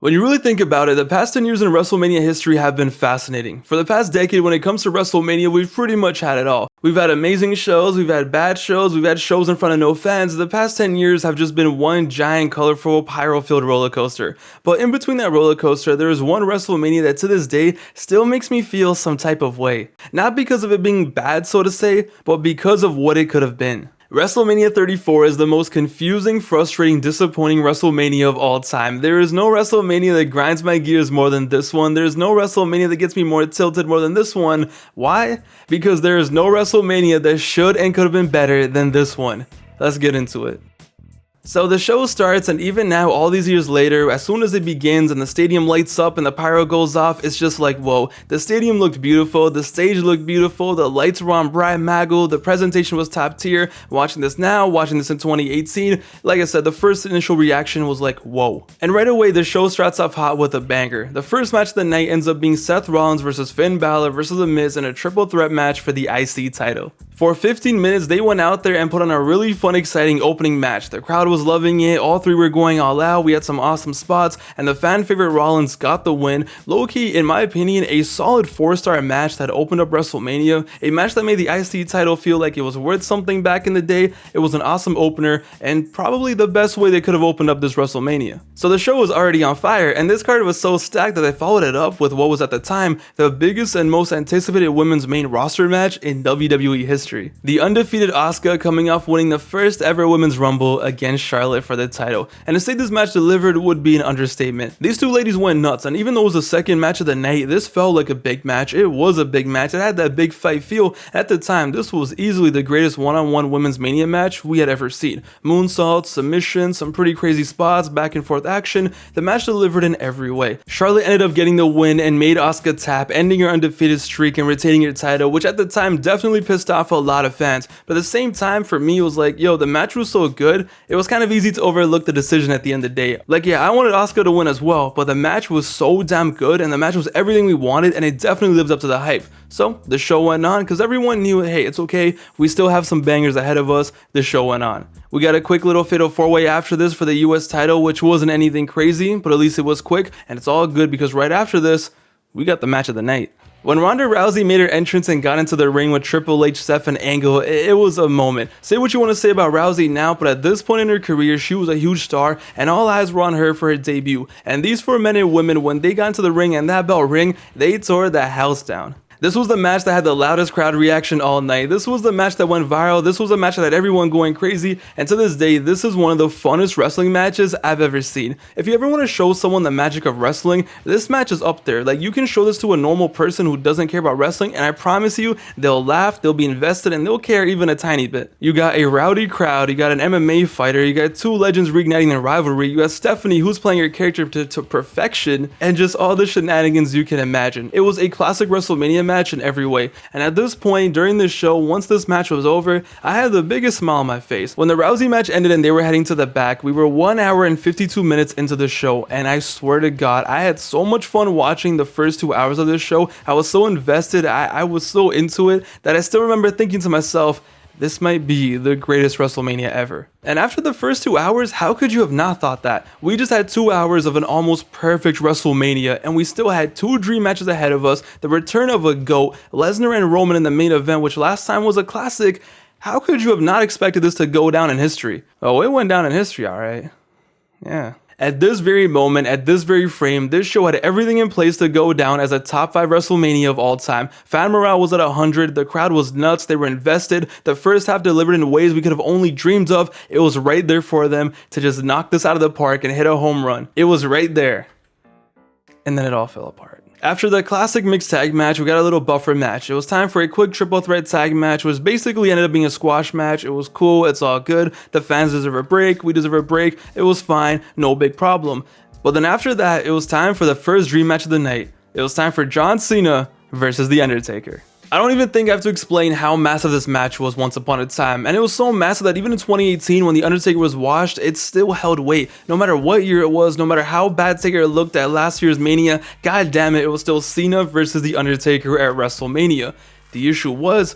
When you really think about it, the past 10 years in WrestleMania history have been fascinating. For the past decade, when it comes to WrestleMania, we've pretty much had it all. We've had amazing shows, we've had bad shows, we've had shows in front of no fans. The past 10 years have just been one giant, colorful, pyro-filled roller coaster. But in between that roller coaster, there is one WrestleMania that to this day still makes me feel some type of way. Not because of it being bad, so to say, but because of what it could have been. WrestleMania 34 is the most confusing, frustrating, disappointing WrestleMania of all time. There is no WrestleMania that grinds my gears more than this one. There is no WrestleMania that gets me more tilted more than this one. Why? Because there is no WrestleMania that should and could have been better than this one. Let's get into it. So the show starts, and even now, all these years later, as soon as it begins and the stadium lights up and the pyro goes off, it's just like, whoa. The stadium looked beautiful, the stage looked beautiful, the lights were on bright maggle, the presentation was top tier. Watching this now, watching this in 2018, like I said, the first initial reaction was like, whoa. And right away, the show starts off hot with a banger. The first match of the night ends up being Seth Rollins versus Finn Balor versus The Miz in a triple threat match for the IC title. For 15 minutes, they went out there and put on a really fun, exciting opening match. The crowd was loving it, all three were going all out, we had some awesome spots, and the fan favorite Rollins got the win. Low-key, in my opinion, a solid 4-star match that opened up WrestleMania, a match that made the IC title feel like it was worth something back in the day. It was an awesome opener, and probably the best way they could have opened up this WrestleMania. So the show was already on fire, and this card was so stacked that they followed it up with what was at the time the biggest and most anticipated women's main roster match in WWE history. The undefeated Asuka coming off winning the first ever Women's Rumble against Charlotte for the title, and to say this match delivered would be an understatement. These two ladies went nuts, and even though it was the second match of the night, this felt like a big match. It was a big match, it had that big fight feel. At the time, this was easily the greatest one-on-one women's Mania match we had ever seen. Moonsaults, submissions, some pretty crazy spots, back and forth action. The match delivered in every way. Charlotte ended up getting the win and made Asuka tap, ending her undefeated streak and retaining her title, which at the time definitely pissed off a lot of fans. But at the same time, for me, it was like, yo, the match was so good, it was kind of easy to overlook the decision at the end of the day. Like, yeah, I wanted Asuka to win as well, but the match was so damn good, and the match was everything we wanted, and it definitely lived up to the hype. So the show went on, because everyone knew, hey, it's okay, we still have some bangers ahead of us. The show went on. We got a quick little fatal 4-way after this for the US title, which wasn't anything crazy, but at least it was quick, and it's all good because right after this, we got the match of the night. When Ronda Rousey made her entrance and got into the ring with Triple H, Seth, and Angle, it was a moment. Say what you want to say about Rousey now, but at this point in her career, she was a huge star, and all eyes were on her for her debut. And these 4 men and women, when they got into the ring and that bell rang, they tore the house down. This was the match that had the loudest crowd reaction all night. This was the match that went viral. This was a match that had everyone going crazy. And to this day, this is one of the funnest wrestling matches I've ever seen. If you ever want to show someone the magic of wrestling, this match is up there. Like, you can show this to a normal person who doesn't care about wrestling, and I promise you, they'll laugh, they'll be invested, and they'll care even a tiny bit. You got a rowdy crowd, you got an MMA fighter, you got 2 legends reigniting their rivalry, you got Stephanie who's playing her character to perfection, and just all the shenanigans you can imagine. It was a classic WrestleMania match in every way, and at this point during this show, once this match was over, I had the biggest smile on my face. When the Rousey match ended and they were heading to the back, we were 1 hour and 52 minutes into the show, and I swear to God, I had so much fun watching the first 2 hours of this show. I was so invested, I was so into it, that I still remember thinking to myself, this might be the greatest WrestleMania ever. And after the first 2 hours, how could you have not thought that? We just had 2 hours of an almost perfect WrestleMania, and we still had 2 dream matches ahead of us, the return of a GOAT, Lesnar and Roman in the main event, which last time was a classic. How could you have not expected this to go down in history? Oh, it went down in history, alright. Yeah. At this very moment, at this very frame, this show had everything in place to go down as a top 5 WrestleMania of all time. Fan morale was at 100, the crowd was nuts, they were invested, the first half delivered in ways we could have only dreamed of. It was right there for them to just knock this out of the park and hit a home run. It was right there. And then it all fell apart. After the classic mixed tag match, we got a little buffer match. It was time for a quick triple threat tag match, which basically ended up being a squash match. It was cool, it's all good. The fans deserve a break, we deserve a break. It was fine, no big problem. But then after that, it was time for the first dream match of the night. It was time for John Cena versus The Undertaker. I don't even think I have to explain how massive this match was once upon a time, and it was so massive that even in 2018 when The Undertaker was washed, it still held weight. No matter what year it was, no matter how bad Taker looked at last year's Mania, god damn it, it was still Cena versus The Undertaker at WrestleMania. The issue was,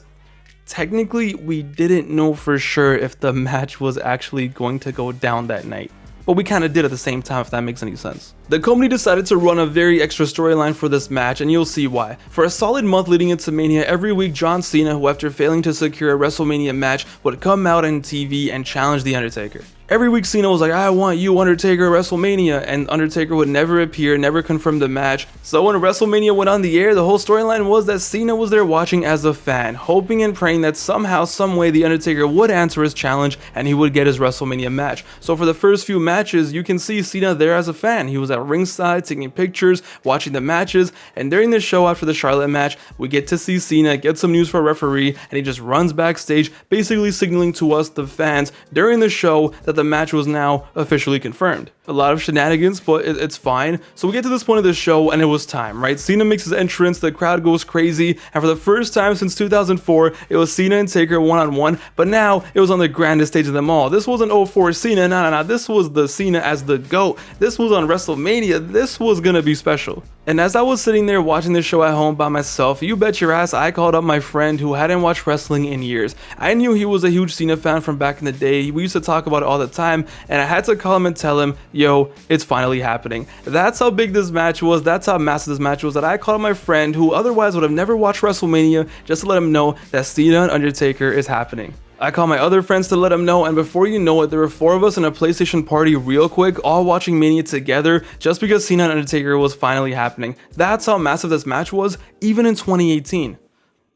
technically we didn't know for sure if the match was actually going to go down that night. but we kind of did at the same time, if that makes any sense. The company decided to run a very extra storyline for this match, and you'll see why. For a solid month leading into Mania, every week John Cena, who after failing to secure a WrestleMania match, would come out on TV and challenge The Undertaker. Every week Cena was like, I want you, Undertaker, at WrestleMania, and Undertaker would never appear, never confirm the match. So when WrestleMania went on the air, the whole storyline was that Cena was there watching as a fan, hoping and praying that somehow, someway, The Undertaker would answer his challenge and he would get his WrestleMania match. So for the first few matches, you can see Cena there as a fan. He was at ringside, taking pictures, watching the matches, and during the show after the Charlotte match, we get to see Cena get some news for a referee, and he just runs backstage, basically signaling to us, the fans, during the show that the match was now officially confirmed. A lot of shenanigans, but it's fine. So we get to this point of the show and it was time, right? Cena makes his entrance, the crowd goes crazy, and for the first time since 2004, it was Cena and Taker one-on-one, but now it was on the grandest stage of them all. This wasn't 04 Cena, no, this was the Cena as the GOAT. This was on WrestleMania, this was gonna be special. And as I was sitting there watching this show at home by myself, you bet your ass I called up my friend who hadn't watched wrestling in years. I knew he was a huge Cena fan from back in the day, we used to talk about it all the time, and I had to call him and tell him, yo, it's finally happening. That's how big this match was, that's how massive this match was, that I called my friend who otherwise would have never watched WrestleMania just to let him know that Cena and Undertaker is happening. I called my other friends to let them know, and before you know it, there were 4 of us in a PlayStation party real quick, all watching Mania together just because Cena and Undertaker was finally happening. That's how massive this match was, even in 2018.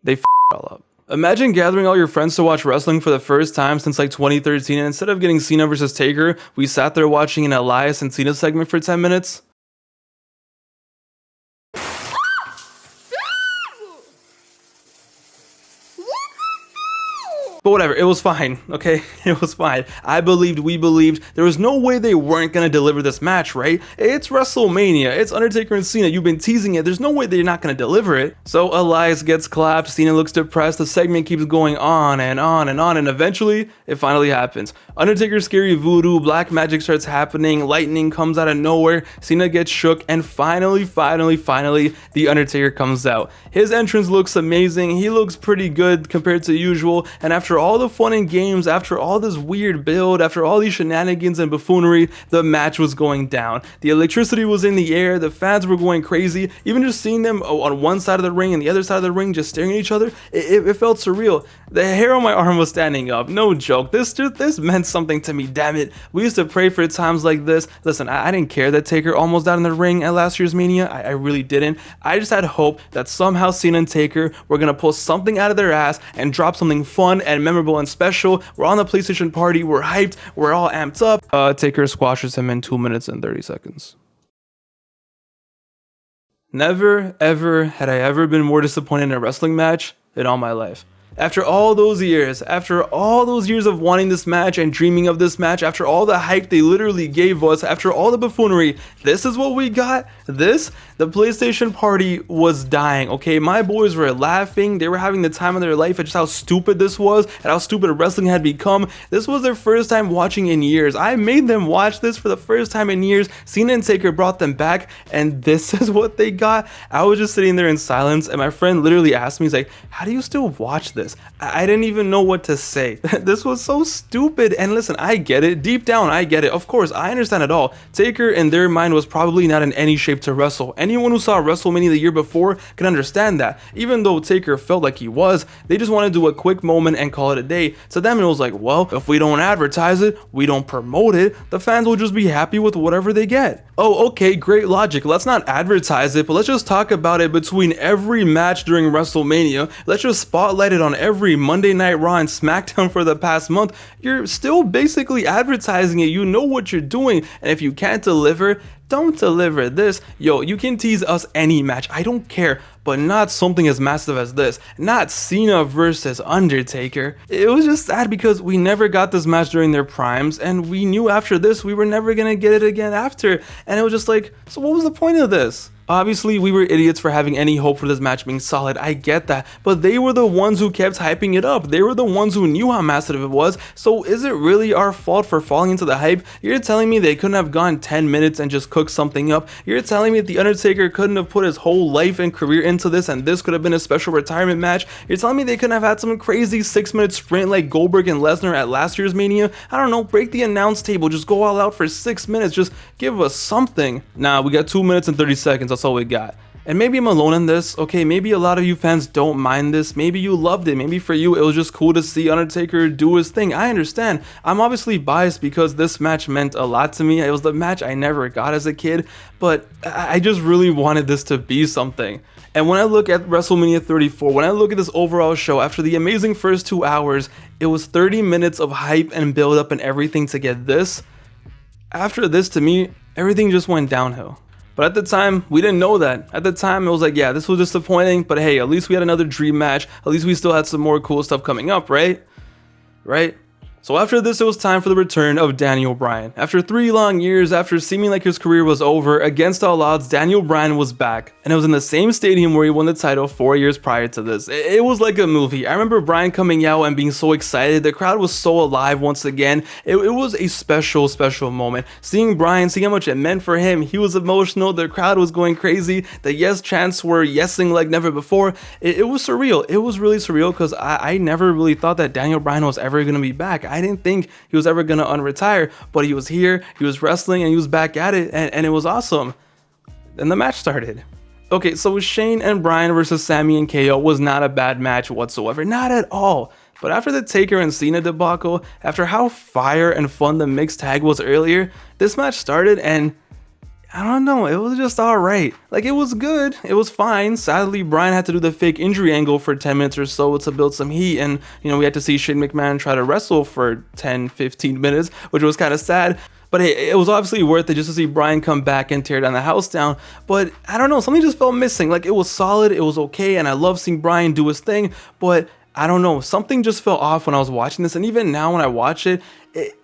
They f***ed it all up. Imagine gathering all your friends to watch wrestling for the first time since like 2013, and instead of getting Cena versus Taker, we sat there watching an Elias and Cena segment for 10 minutes. But whatever, it was fine, okay? It was fine. We believed. There was no way they weren't gonna deliver this match, right? It's WrestleMania, it's Undertaker and Cena, you've been teasing it, there's no way they're not gonna deliver it. So Elias gets clapped, Cena looks depressed, the segment keeps going on and on and on, and eventually, it finally happens. Undertaker's scary voodoo, black magic starts happening, lightning comes out of nowhere, Cena gets shook, and finally, The Undertaker comes out. His entrance looks amazing, he looks pretty good compared to usual, and after all the fun and games, after all this weird build, after all these shenanigans and buffoonery, the match was going down. The electricity was in the air, the fans were going crazy, even just seeing them on one side of the ring and the other side of the ring just staring at each other, it felt surreal. The hair on my arm was standing up, no joke. This meant something to me, damn it. We used to pray for times like this. Listen, I didn't care that Taker almost died in the ring at last year's Mania, I really didn't. I just had hope that somehow Cena and Taker were gonna pull something out of their ass and drop something fun and memorable and special. We're on the PlayStation party, we're hyped, we're all amped up. Taker squashes him in 2 minutes and 30 seconds. Never ever had I ever been more disappointed in a wrestling match in all my life. After all those years of wanting this match and dreaming of this match, after all the hype they literally gave us, after all the buffoonery, this is what we got? The PlayStation party was dying, okay? My boys were laughing, they were having the time of their life at just how stupid this was, and how stupid wrestling had become. This was their first time watching in years. I made them watch this for the first time in years. Cena and Taker brought them back, and this is what they got. I was just sitting there in silence, and my friend literally asked me, he's like, how do you still watch this? I didn't even know what to say. This was so stupid. And listen, I get it. Deep down, I get it. Of course, I understand it all. Taker, in their mind, was probably not in any shape to wrestle. Anyone who saw WrestleMania the year before can understand that. Even though Taker felt like he was, they just wanted to do a quick moment and call it a day. To them, it was like, well, if we don't advertise it, we don't promote it, the fans will just be happy with whatever they get. Oh, okay, great logic. Let's not advertise it, but let's just talk about it between every match during WrestleMania. Let's just spotlight it on every Monday Night Raw and SmackDown for the past month. You're still basically advertising it. You know what you're doing, and if you can't deliver, don't deliver this. Yo, you can tease us any match, I don't care, but not something as massive as this. Not Cena versus Undertaker. It was just sad because we never got this match during their primes, and we knew after this we were never gonna get it again after, and it was just like, so what was the point of this? Obviously, we were idiots for having any hope for this match being solid, I get that, but they were the ones who kept hyping it up. They were the ones who knew how massive it was, so is it really our fault for falling into the hype? You're telling me they couldn't have gone 10 minutes and just cooked something up? You're telling me that The Undertaker couldn't have put his whole life and career into this and this could have been a special retirement match? You're telling me they couldn't have had some crazy 6-minute sprint like Goldberg and Lesnar at last year's Mania? I don't know, break the announce table, just go all out for 6 minutes, just give us something. Nah, we got 2 minutes and 30 seconds, that's all we got. And maybe I'm alone in this, okay, maybe a lot of you fans don't mind this, maybe you loved it, maybe for you it was just cool to see Undertaker do his thing. I understand. I'm obviously biased because this match meant a lot to me. It was the match I never got as a kid, but I just really wanted this to be something. And when I look at WrestleMania 34, when I look at this overall show, after the amazing first 2 hours, it was 30 minutes of hype and build up and everything to get this. After this, to me, everything just went downhill. But at the time, we didn't know that. At the time, it was like, yeah, this was disappointing, but hey, at least we had another dream match. At least we still had some more cool stuff coming up, right? Right? So after this, it was time for the return of Daniel Bryan. After 3 long years, after seeming like his career was over, against all odds, Daniel Bryan was back. And it was in the same stadium where he won the title 4 years prior to this. It was like a movie. I remember Bryan coming out and being so excited. The crowd was so alive once again. It was a special, special moment. Seeing Bryan, seeing how much it meant for him, he was emotional. The crowd was going crazy. The yes chants were yesing like never before. It was surreal. It was really surreal because I never really thought that Daniel Bryan was ever going to be back. I didn't think he was ever going to unretire, but he was here, he was wrestling, and he was back at it, and it was awesome. Then the match started. Okay, so Shane and Bryan versus Sami and KO was not a bad match whatsoever, not at all. But after the Taker and Cena debacle, after how fire and fun the mixed tag was earlier, this match started and I don't know, it was just alright. Like, it was good, it was fine. Sadly, Bryan had to do the fake injury angle for 10 minutes or so to build some heat, and you know, we had to see Shane McMahon try to wrestle for 10-15 minutes, which was kind of sad. But hey, it was obviously worth it just to see Bryan come back and tear down the house down. But I don't know, something just felt missing. Like, it was solid, it was okay, and I love seeing Bryan do his thing, but I don't know, something just felt off when I was watching this, and even now when I watch it,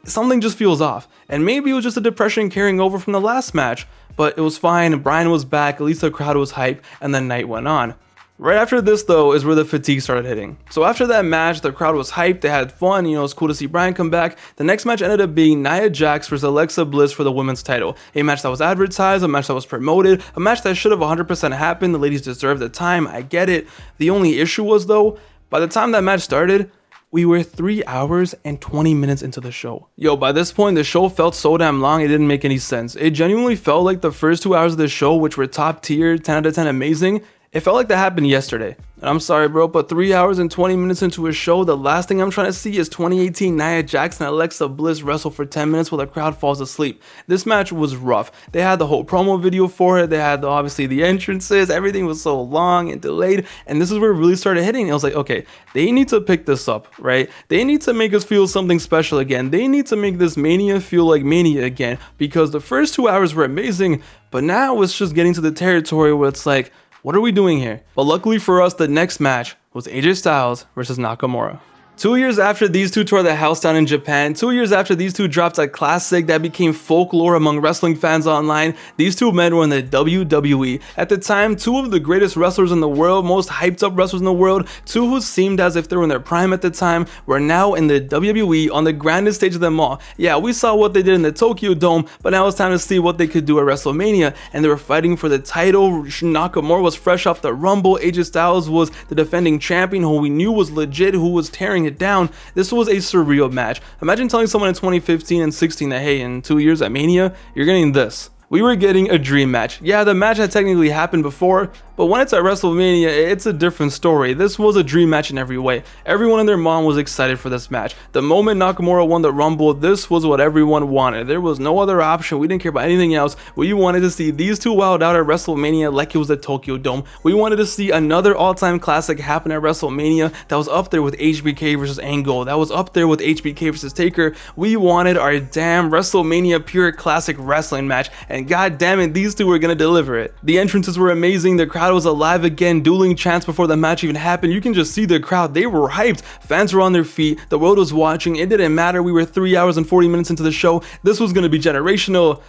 something just feels off. And maybe it was just a depression carrying over from the last match, but it was fine. Bryan was back, at least the crowd was hyped, and the night went on. Right after this, though, is where the fatigue started hitting. So after that match, the crowd was hyped, they had fun, you know, it was cool to see Bryan come back. The next match ended up being Nia Jax versus Alexa Bliss for the women's title. A match that was advertised, a match that was promoted, a match that should have 100% happened. The ladies deserved the time, I get it. The only issue was, though, by the time that match started, we were 3 hours and 20 minutes into the show. Yo, by this point, the show felt so damn long, it didn't make any sense. It genuinely felt like the first 2 hours of the show, which were top tier, 10 out of 10 amazing, it felt like that happened yesterday. And I'm sorry, bro, but 3 hours and 20 minutes into a show, the last thing I'm trying to see is 2018 Nia Jax and Alexa Bliss wrestle for 10 minutes while the crowd falls asleep. This match was rough. They had the whole promo video for it. They had obviously the entrances. Everything was so long and delayed. And this is where it really started hitting. I was like, okay, they need to pick this up, right? They need to make us feel something special again. They need to make this Mania feel like Mania again, because the first 2 hours were amazing, but now it's just getting to the territory where it's like, what are we doing here? But luckily for us, the next match was AJ Styles versus Nakamura. 2 years after these two tore the house down in Japan, 2 years after these two dropped a classic that became folklore among wrestling fans online, these two men were in the WWE. At the time, two of the greatest wrestlers in the world, most hyped up wrestlers in the world, two who seemed as if they were in their prime at the time, were now in the WWE on the grandest stage of them all. Yeah, we saw what they did in the Tokyo Dome, but now it's time to see what they could do at WrestleMania, and they were fighting for the title. Nakamura was fresh off the Rumble, AJ Styles was the defending champion who we knew was legit, who was tearing it down. This was a surreal match. Imagine telling someone in 2015 and 16 that, hey, in 2 years at Mania, you're getting this. We were getting a dream match. Yeah, the match had technically happened before, but when it's at WrestleMania, it's a different story. This was a dream match in every way. Everyone and their mom was excited for this match. The moment Nakamura won the Rumble, this was what everyone wanted. There was no other option. We didn't care about anything else. We wanted to see these two wild out at WrestleMania like it was the Tokyo Dome. We wanted to see another all-time classic happen at WrestleMania that was up there with HBK versus Angle. That was up there with HBK versus Taker. We wanted our damn WrestleMania pure classic wrestling match, and god damn it, these two were gonna deliver it. The entrances were amazing. The crowd was alive again, dueling chants before the match even happened. You can just see the crowd. They were hyped. Fans were on their feet. The world was watching. It didn't matter. We were 3 hours and 40 minutes into the show. This was gonna be generational.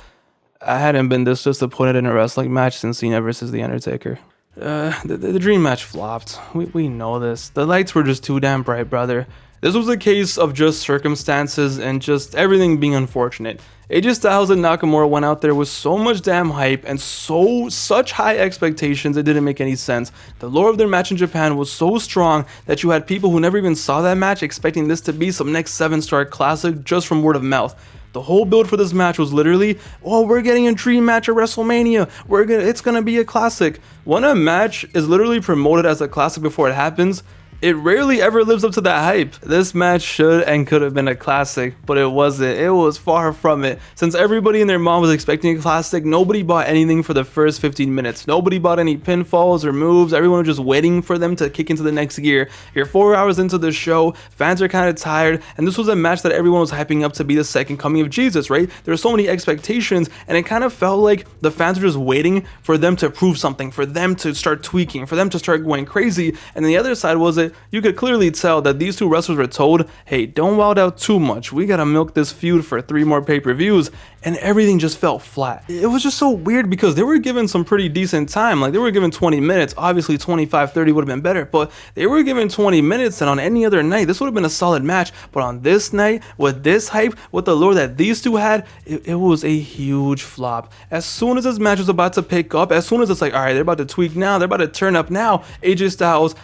I hadn't been this disappointed in a wrestling match since Cena versus the Undertaker. The dream match flopped. We know this. The lights were just too damn bright, brother. This was a case of just circumstances and just everything being unfortunate. AJ Styles and Nakamura went out there with so much damn hype and such high expectations it didn't make any sense. The lore of their match in Japan was so strong that you had people who never even saw that match expecting this to be some next 7-star classic just from word of mouth. The whole build for this match was literally, oh, we're getting a dream match at WrestleMania. It's gonna be a classic. When a match is literally promoted as a classic before it happens, it rarely ever lives up to that hype. This match should and could have been a classic, but it wasn't. It was far from it. Since everybody and their mom was expecting a classic, nobody bought anything for the first 15 minutes. Nobody bought any pinfalls or moves. Everyone was just waiting for them to kick into the next gear. You're 4 hours into the show, fans are kind of tired, and this was a match that everyone was hyping up to be the second coming of Jesus, right? There were so many expectations, and it kind of felt like the fans were just waiting for them to prove something, for them to start tweaking, for them to start going crazy. And the other side was it, you could clearly tell that these two wrestlers were told, hey, don't wild out too much. We gotta milk this feud for 3 more pay-per-views. And everything just felt flat. It was just so weird because they were given some pretty decent time. Like, they were given 20 minutes. Obviously 25, 30 would have been better, but they were given 20 minutes, and on any other night, this would have been a solid match. But on this night, with this hype, with the lore that these two had, it was a huge flop. As soon as this match was about to pick up, as soon as it's like, all right, they're about to tweak now, they're about to turn up now, AJ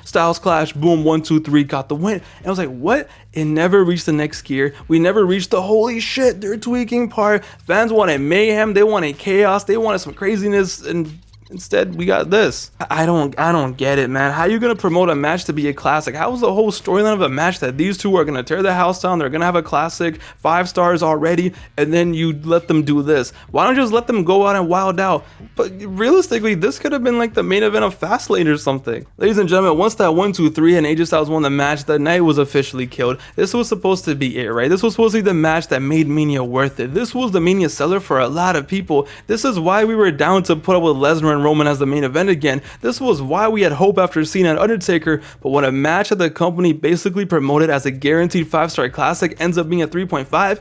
Styles Clash, boom, 1, 2, 3, got the win. And I was like, what? It never reached the next gear. We never reached the holy shit, they're tweaking part. Fans wanted mayhem, they wanted chaos, they wanted some craziness, and instead we got this. I don't get it, man. How are you gonna promote a match to be a classic? How is the whole storyline of a match that these two are gonna tear the house down, they're gonna have a classic, 5 stars already, and then you let them do this? Why don't you just let them go out and wild out? But realistically, this could have been like the main event of Fastlane or something. Ladies and gentlemen, once that 1, 2, 3 and AJ Styles won the match, the night was officially killed. This was supposed to be it, right? This was supposed to be the match that made Mania worth it. This was the Mania seller for a lot of people. This is why we were down to put up with Lesnar and Roman as the main event again. This was why we had hope after Cena and Undertaker. But when a match that the company basically promoted as a guaranteed 5-star classic ends up being a 3.5,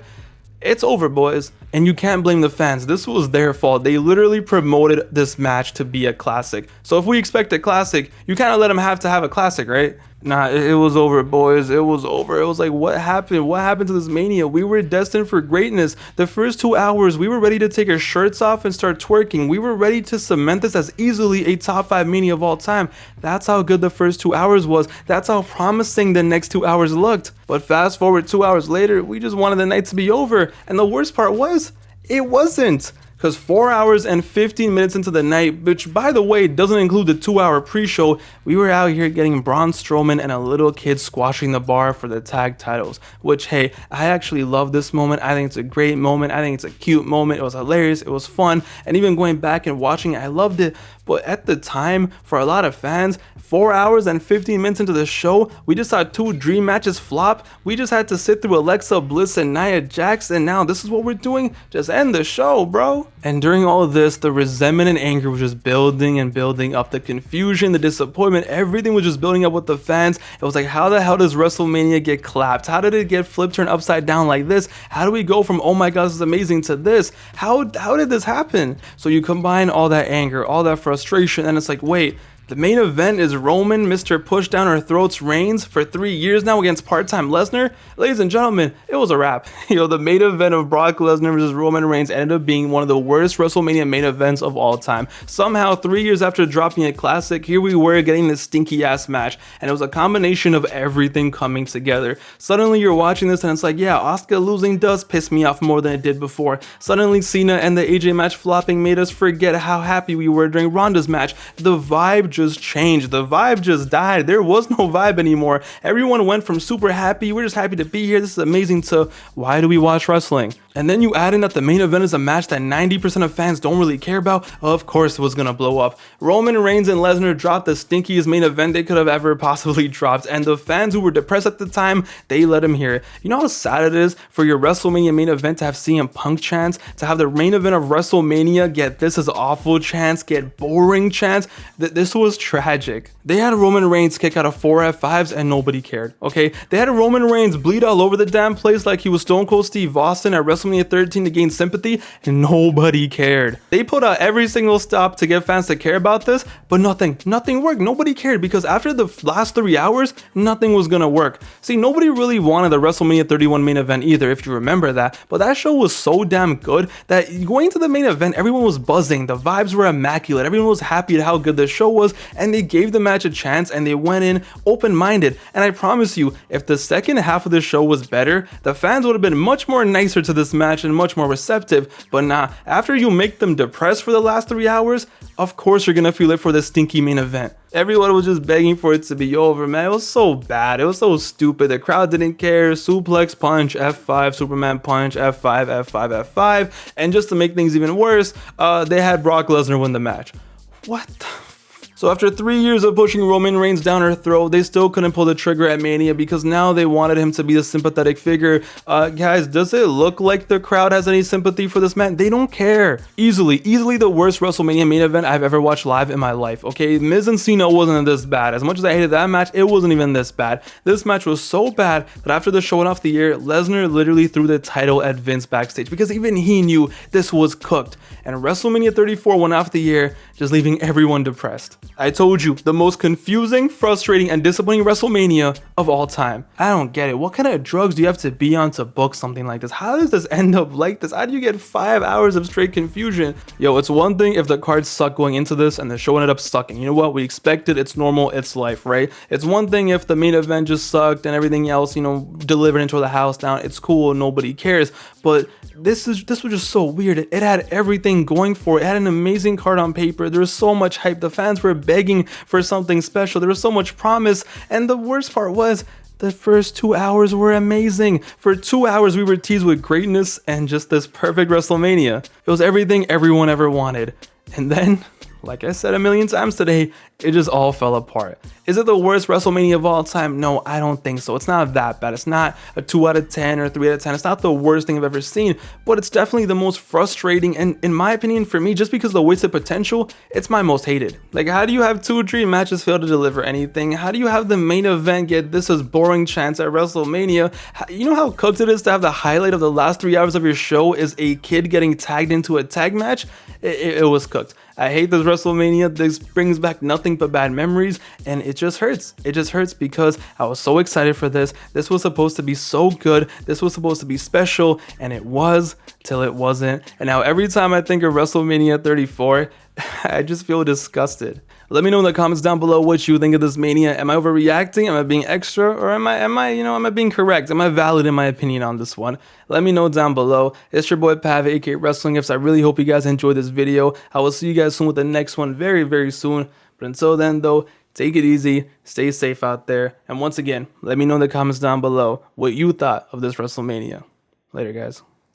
it's over, boys. And you can't blame the fans. This was their fault. They literally promoted this match to be a classic. So if we expect a classic, you kind of let them have to have a classic, right? Nah, it was over, boys. It was over. It was like, what happened? What happened to this Mania? We were destined for greatness. The first 2 hours, we were ready to take our shirts off and start twerking. We were ready to cement this as easily a top 5 Mania of all time. That's how good the first 2 hours was. That's how promising the next 2 hours looked. But fast forward 2 hours later, we just wanted the night to be over. And the worst part was, it wasn't. Because 4 hours and 15 minutes into the night, which by the way doesn't include the 2-hour pre-show, we were out here getting Braun Strowman and a little kid squashing the bar for the tag titles. Which, hey, I actually love this moment. I think it's a great moment. I think it's a cute moment. It was hilarious. It was fun. And even going back and watching it, I loved it. But at the time, for a lot of fans, 4 hours and 15 minutes into the show, we just saw 2 dream matches flop. We just had to sit through Alexa Bliss and Nia Jax, and now this is what we're doing? Just end the show, bro. And during all of this, the resentment and anger was just building and building up. The confusion, the disappointment, everything was just building up with the fans. It was like, how the hell does WrestleMania get clapped? How did it get flipped, turned upside down like this? How do we go from, oh my god, this is amazing, to this? How did this happen? So you combine all that anger, all that frustration, and it's like, wait, the main event is Roman, Mr. Push Down Our Throats Reigns for 3 years now against part-time Lesnar. Ladies and gentlemen, it was a wrap. The main event of Brock Lesnar versus Roman Reigns ended up being one of the worst WrestleMania main events of all time. Somehow, 3 years after dropping a classic, here we were getting this stinky-ass match, and it was a combination of everything coming together. Suddenly, you're watching this, and it's like, yeah, Asuka losing does piss me off more than it did before. Suddenly, Cena and the AJ match flopping made us forget how happy we were during Ronda's match. The vibe just changed. The vibe just died. There was no vibe anymore. Everyone went from super happy, we're just happy to be here, this is amazing, to why do we watch wrestling? And then you add in that the main event is a match that 90% of fans don't really care about. Of course it was gonna blow up. Roman Reigns and Lesnar dropped the stinkiest main event they could have ever possibly dropped, and the fans who were depressed at the time, they let them hear it. You know how sad it is for your WrestleMania main event to have CM Punk chants, to have the main event of WrestleMania get this is awful chants, get boring chants? This was was tragic. They had Roman Reigns kick out of 4 F5s and nobody cared, okay? They had Roman Reigns bleed all over the damn place like he was Stone Cold Steve Austin at WrestleMania 13 to gain sympathy, and nobody cared. They put out every single stop to get fans to care about this, but nothing worked. Nobody cared because after the last 3 hours, nothing was gonna work. See, nobody really wanted the WrestleMania 31 main event either, if you remember that, but that show was so damn good that going to the main event, everyone was buzzing, the vibes were immaculate, everyone was happy at how good the show was, and they gave the match a chance and they went in open-minded. And I promise you, if the second half of the show was better, the fans would have been much more nicer to this match and much more receptive. But nah, after you make them depressed for the last 3 hours, of course you're gonna feel it for the stinky main event. Everyone was just begging for it to be over, man. It was so bad. It was so stupid. The crowd didn't care. Suplex punch, F5, Superman punch, F5, F5, F5. And just to make things even worse, they had Brock Lesnar win the match. What the So after 3 years of pushing Roman Reigns down her throat, they still couldn't pull the trigger at Mania because now they wanted him to be the sympathetic figure. Guys, does it look like the crowd has any sympathy for this man? They don't care. Easily the worst WrestleMania main event I've ever watched live in my life, okay? Miz and Cena wasn't this bad. As much as I hated that match, it wasn't even this bad. This match was so bad that after the show went off the air, Lesnar literally threw the title at Vince backstage because even he knew this was cooked. And WrestleMania 34 went off the air, just leaving everyone depressed. I told you, the most confusing, frustrating, and disappointing WrestleMania of all time. I don't get it. What kind of drugs do you have to be on to book something like this? How does this end up like this? How do you get 5 hours of straight confusion? Yo, it's one thing if the cards suck going into this and the show ended up sucking. You know what? We expected. It's normal. It's life, right? It's one thing if the main event just sucked and everything else, you know, delivered into the house down. It's cool. Nobody cares. But this was just so weird. It had everything going for it. It had an amazing card on paper. There was so much hype. The fans were begging for something special. There was so much promise. And the worst part was the first 2 hours were amazing. For 2 hours, we were teased with greatness and just this perfect WrestleMania. It was everything everyone ever wanted. And then, like I said a million times today, it just all fell apart. Is it the worst WrestleMania of all time? No, I don't think so. It's not that bad. It's not a 2 out of 10 or 3 out of 10. It's not the worst thing I've ever seen, but it's definitely the most frustrating. And in my opinion, for me, just because of the wasted potential, it's my most hated. Like, how do you have 2 dream matches fail to deliver anything? How do you have the main event get this as boring chance at WrestleMania? You know how cooked it is to have the highlight of the last 3 hours of your show is a kid getting tagged into a tag match? It was cooked. I hate this WrestleMania. This brings back nothing but bad memories, and it just hurts. It just hurts because I was so excited for this. This was supposed to be so good. This was supposed to be special, and it was till it wasn't. And now every time I think of WrestleMania 34, I just feel disgusted. Let me know in the comments down below what you think of this Mania. Am I overreacting? Am I being extra? Or am I being correct? Am I valid in my opinion on this one? Let me know down below. It's your boy Pav, aka Wrestling Gifts. I really hope you guys enjoyed this video. I will see you guys soon with the next one very, very soon. But until then though, take it easy, stay safe out there. And once again, let me know in the comments down below what you thought of this WrestleMania. Later guys.